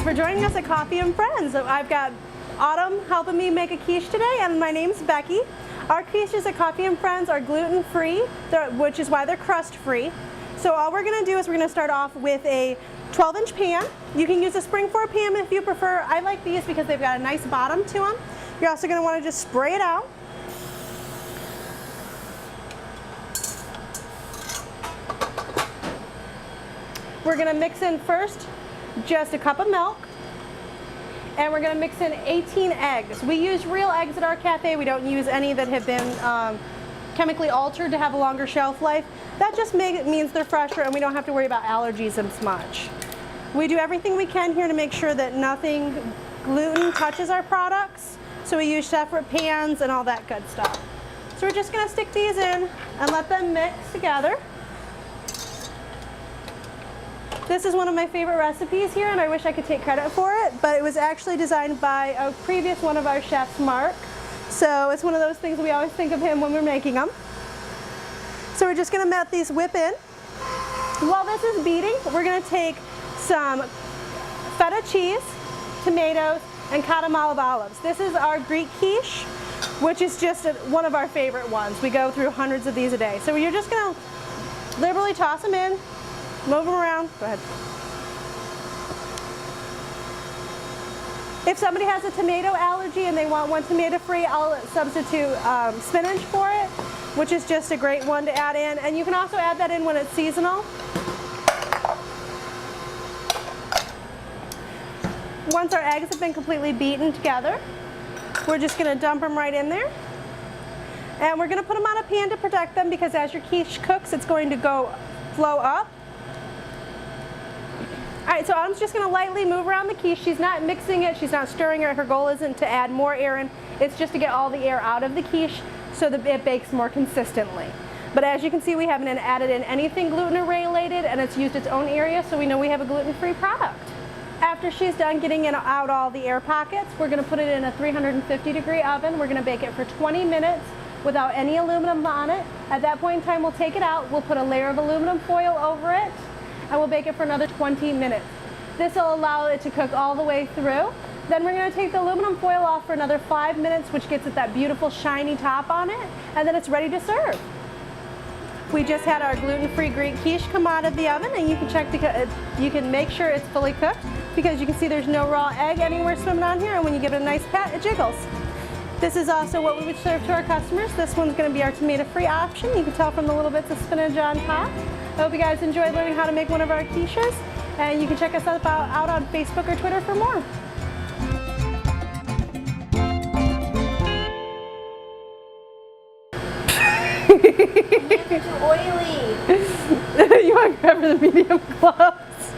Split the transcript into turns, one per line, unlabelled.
Thanks for joining us at Coffee and Friends. I've got Autumn helping me make a quiche today, and my name's Becky. Our quiches at Coffee and Friends are gluten-free, which is why they're crust-free. So all we're going to do is we're going to start off with a 12-inch pan. You can use a spring-forward pan if you prefer. I like these because they've got a nice bottom to them. You're also going to want to just spray it out. We're going to mix in first just a cup of milk, and we're going to mix in 18 eggs. We use real eggs at our cafe. We don't use any that have been chemically altered to have a longer shelf life. That just means they're fresher and we don't have to worry about allergies as much. We do everything we can here to make sure that nothing gluten touches our products. So we use separate pans and all that good stuff. So we're just going to stick these in and let them mix together. This is one of my favorite recipes here, and I wish I could take credit for it, but it was actually designed by a previous one of our chefs, Mark. So it's one of those things we always think of him when we're making them. So we're just going to let these whip in. While this is beating, we're going to take some feta cheese, tomatoes, and cotton olive olives. This is our Greek quiche, which is just one of our favorite ones. We go through hundreds of these a day. So you're just going to liberally toss them in. Move them around. Go ahead. If somebody has a tomato allergy and they want one tomato free, I'll substitute spinach for it, which is just a great one to add in. And you can also add that in when it's seasonal. Once our eggs have been completely beaten together, we're just going to dump them right in there. And we're going to put them on a pan to protect them, because as your quiche cooks, it's going to flow up. Alright, so I'm just going to lightly move around the quiche. She's not mixing it, she's not stirring it. Her goal isn't to add more air in, it's just to get all the air out of the quiche so that it bakes more consistently. But as you can see, we haven't added in anything gluten related, and it's used its own area, so we know we have a gluten-free product. After she's done getting out all the air pockets, we're going to put it in a 350-degree oven. We're going to bake it for 20 minutes without any aluminum on it. At that point in time, we'll take it out, we'll put a layer of aluminum foil over it, and we'll bake it for another 20 minutes. This will allow it to cook all the way through. Then we're going to take the aluminum foil off for another 5 minutes, which gets it that beautiful shiny top on it, and then it's ready to serve. We just had our gluten-free Greek quiche come out of the oven, and you can make sure it's fully cooked, because you can see there's no raw egg anywhere swimming on here, and when you give it a nice pat, it jiggles. This is also what we would serve to our customers. This one's going to be our tomato-free option. You can tell from the little bits of spinach on top. I hope you guys enjoyed learning how to make one of our quiches, and you can check us out on Facebook or Twitter for more.
It's too oily.
You want to grab the medium gloves?